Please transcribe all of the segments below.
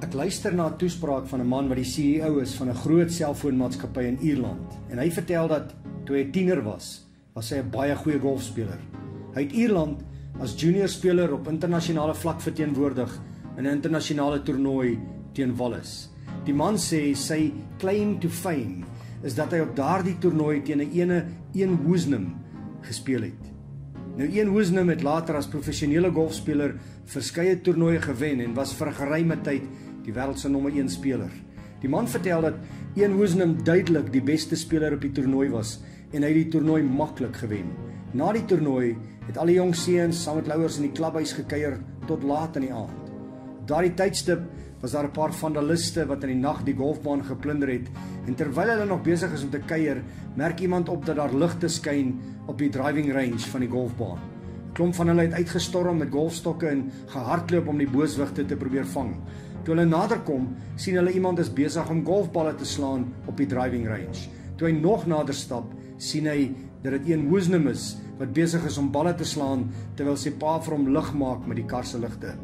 Ek luister na 'n toespraak van 'n man wat die CEO is van 'n groot selfoonmaatskappy in Ierland. En hy vertel dat toe hy 'n tiener was hy 'n baie goeie golfspeler. Hy het Ierland as junior speler op internasionale vlak verteenwoordig in 'n internasionale toernooi teen Wallis. Die man sê sy claim to fame is dat hy op daardie toernooi teen 'n Ian Woosnam gespeel het. Nou Ian Woosnam het later as professionele golfspeler verskeie toernooie gewen en was vir 'n geruime tyd die wêreld se nommer 1 speler. Die man vertel dat Ian Woosnam duidelik die beste speler op die toernooi was en hy het die toernooi maklik gewen. Na die toernooi het al die jong seuns saam met ouers in die klubhuis gekuier tot laat in die aand. Op daardie tydstip was daar 'n paar vandaliste wat in die nag die golfbaan geplunder het en terwyl hulle nog besig is om te kuier, merk iemand op dat daar ligte skyn op die driving range van die golfbaan. 'n Klomp van hulle het uitgestorm met golfstokke en gehardloop om die booswigte te probeer vang. Toe hulle naderkom, sien hulle iemand is besig om golfballe te slaan op die driving range. Toe hy nog nader stap, sien hy dat dit een Woosnam is wat besig is om balle te slaan terwyl sy pa vir hom lig maak met die kar se ligte.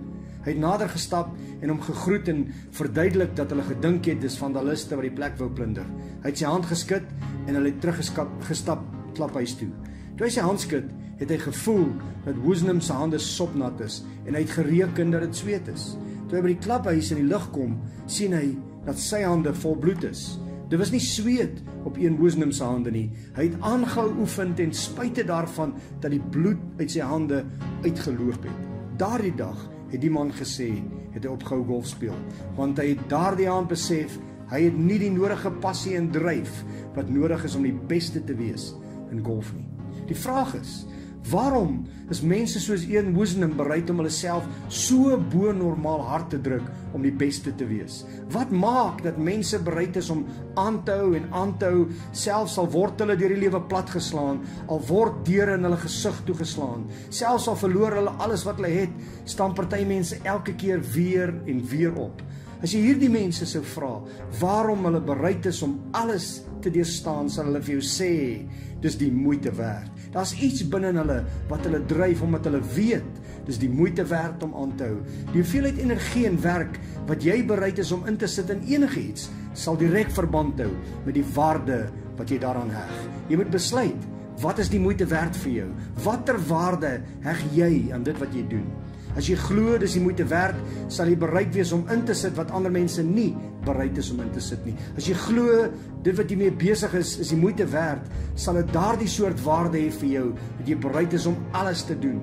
Hy het nader gestap en hom gegroet en verduidelik dat hulle gedink het dis vandaliste wat die plek wou plunder. Hy het sy hand geskud en hulle het teruggestap klaphuis toe. Toe hy sy hand skud, het hy gevoel dat Woosnam se hande sopnat is en hy het gereken dat dit sweet is. Toe hy by die klaphuis in die lig kom, sien hy dat sy hande vol bloed is. Dit was nie sweet op een Woosnam se hande nie. Hy het aangehou oefen ten spyte daarvan dat die bloed uit sy hande uitgeloop het. Daardie dag het die man gesê, het hy opgehou golf speel, want hy het daardie aand besef, hy het nie die nodige passie en dryf wat nodig is om die beste te wees in golf nie. Die vraag is, waarom is mense soos een Woosnam bereid om hulle self so bo normaal hard te druk om die beste te wees? Wat maak dat mense bereid is om aan te hou, selfs al word hulle deur die lewe platgeslaan, al word deure in hulle gesig toegeslaan, selfs al verloor hulle alles wat hulle het, staan party mense elke keer weer en weer op. As jy hierdie mense sou vra, waarom hulle bereid is om alles te deurstaan, sal hulle vir jou sê, dis die moeite werd. Daar's iets binne hulle wat hulle dryf omdat hulle weet, dis die moeite werd om aan te hou. Die hoeveelheid energie en werk wat jy bereid is om in te sit in enige iets, sal direk verband hou met die waarde wat jy daaraan heg. Jy moet besluit, wat is die moeite werd vir jou? Watter waarde heg jy aan dit wat jy doen? As jy glo dis die moeite werd, sal jy bereid wees om in te sit wat ander mense nie bereid is om in te sit nie. As jy glo dit wat jy mee besig is die moeite werd, sal dit daardie soort waarde hê vir jou, dat jy bereid is om alles te doen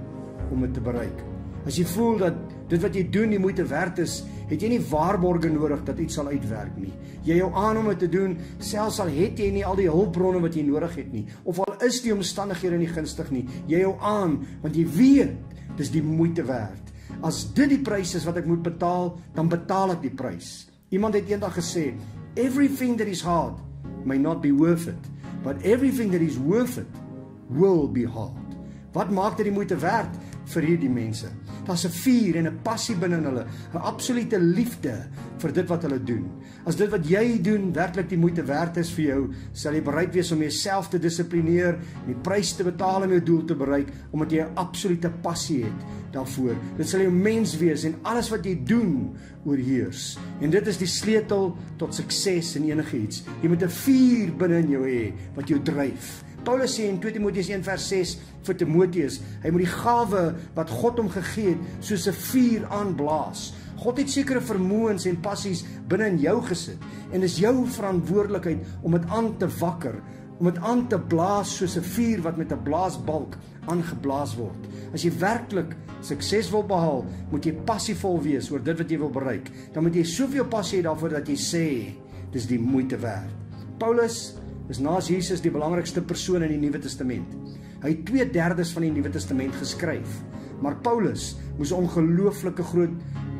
om dit te bereik. As jy voel dat dit wat jy doen die moeite werd is, het jy nie waarborge nodig dat iets sal uitwerk nie. Jy jou aan om dit te doen, selfs al het jy nie al die hulpbronne wat jy nodig het nie, of al is die omstandighede nie gunstig nie, jy jou aan, want jy weet, dis die moeite werd. As dit die prys is wat ek moet betaal, dan betaal ek die prys. Iemand het eendag gesê, everything that is hard may not be worth it, but everything that is worth it will be hard. Wat maak dit die moeite werd vir hierdie mense? Daar's 'n vuur en 'n passie binne hulle, 'n absolute liefde vir dit wat hulle doen. As dit wat jy doen werklik die moeite werd is vir jou, sal jy bereid wees om jouself te dissiplineer, die prys te betaal om jou doel te bereik, omdat jy 'n absolute passie het daarvoor. Dit sal jou mens wees en alles wat jy doen oorheers. En dit is die sleutel tot sukses in enige iets. Jy moet 'n vuur binne in jou hê wat jou dryf. Paulus sê in 2 Timoteus 1 vers 6 vir Timoteus, hy moet die gawe wat God hom gegee het, soos 'n vuur aanblaas. God het sekere vermoëns en passies binne in jou gesit, en dis jou verantwoordelikheid om dit aan te wakker, om dit aan te blaas soos 'n vuur wat met 'n blaasbalk aangeblaas word. As jy werklik sukses wil behaal, moet jy passievol wees oor dit wat jy wil bereik. Dan moet jy soveel passie hê daarvoor dat jy sê, dis die moeite werd. Paulus is naas Jesus die belangrikste persoon in die Nuwe Testament. Hy het 2/3 van die Nuwe Testament geskryf, maar Paulus moes 'n ongelooflike groot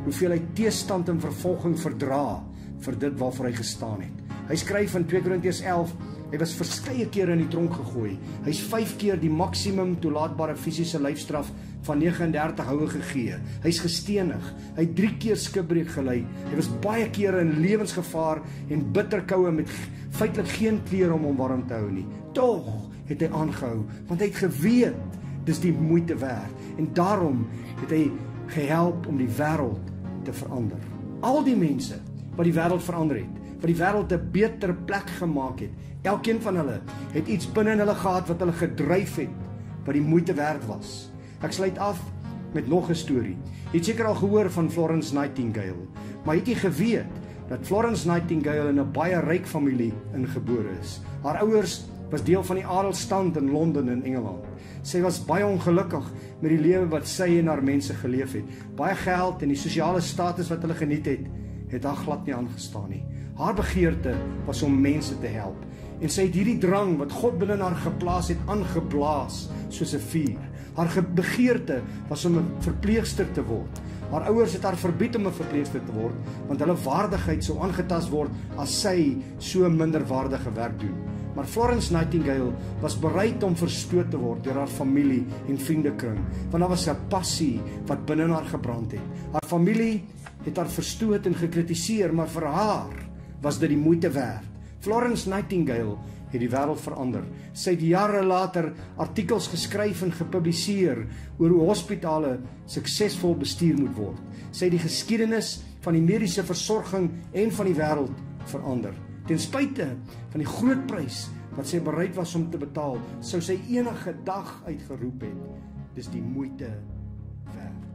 hoeveelheid teestand en vervolging verdra vir dit waarvoor hy gestaan het. Hy skryf in 2 Korintiërs 11, hy was verskeie kere in die tronk gegooi. Hy's 5 keer die maksimum toelaatbare fisiese lyfstraf van 39 houe gegee. Hy's gestenig. Hy het 3 keer skipbreek gely. Hy was baie kere in lewensgevaar en bitterkoue met feitelik geen klere om hom warm te hou nie. Tog het hy aangehou, want hy het geweet dis die moeite werd, en daarom het hy gehelp om die wêreld te verander. Al die mense wat die wêreld verander het, wat die wêreld 'n beter plek gemaak het, elkeen van hulle het iets binne in hulle gehad wat hulle gedryf het, wat die moeite werd was. Ek sluit af met nog 'n storie. Jy het seker al gehoor van Florence Nightingale, maar het jy geweet dat Florence Nightingale in 'n baie ryk familie ingebore is? Haar ouers was deel van die adelstand in Londen in Engeland. Sy was baie ongelukkig met die lewe wat sy en haar mense geleef het. Baie geld en die sosiale status wat hulle geniet het haar glad nie aangestaan nie. Haar begeerte was om mense te help. En sy het hierdie drang wat God binne haar geplaas het, aangeblaas soos 'n vuur. Haar begeerte was om 'n verpleegster te word. Haar ouers het haar verbied om 'n verpleegster te word, want hulle waardigheid sou aangetast word as sy so minderwaardige werk doen. Maar Florence Nightingale was bereid om verstoot te word deur haar familie en vriendekring, want daar was 'n passie wat binne in haar gebrand het. Haar familie het haar verstoot en gekritiseer, maar vir haar was dit die moeite werd. Florence Nightingale het die wêreld verander. Sy het jare later artikels geskryf en gepubliseer oor hoe hospitale suksesvol bestuur moet word. Sy het die geskiedenis van die mediese versorging en van die wêreld verander. Ten spyte van die groot prys wat sy bereid was om te betaal, sou sy enige dag uitgeroep het, dis die moeite werd.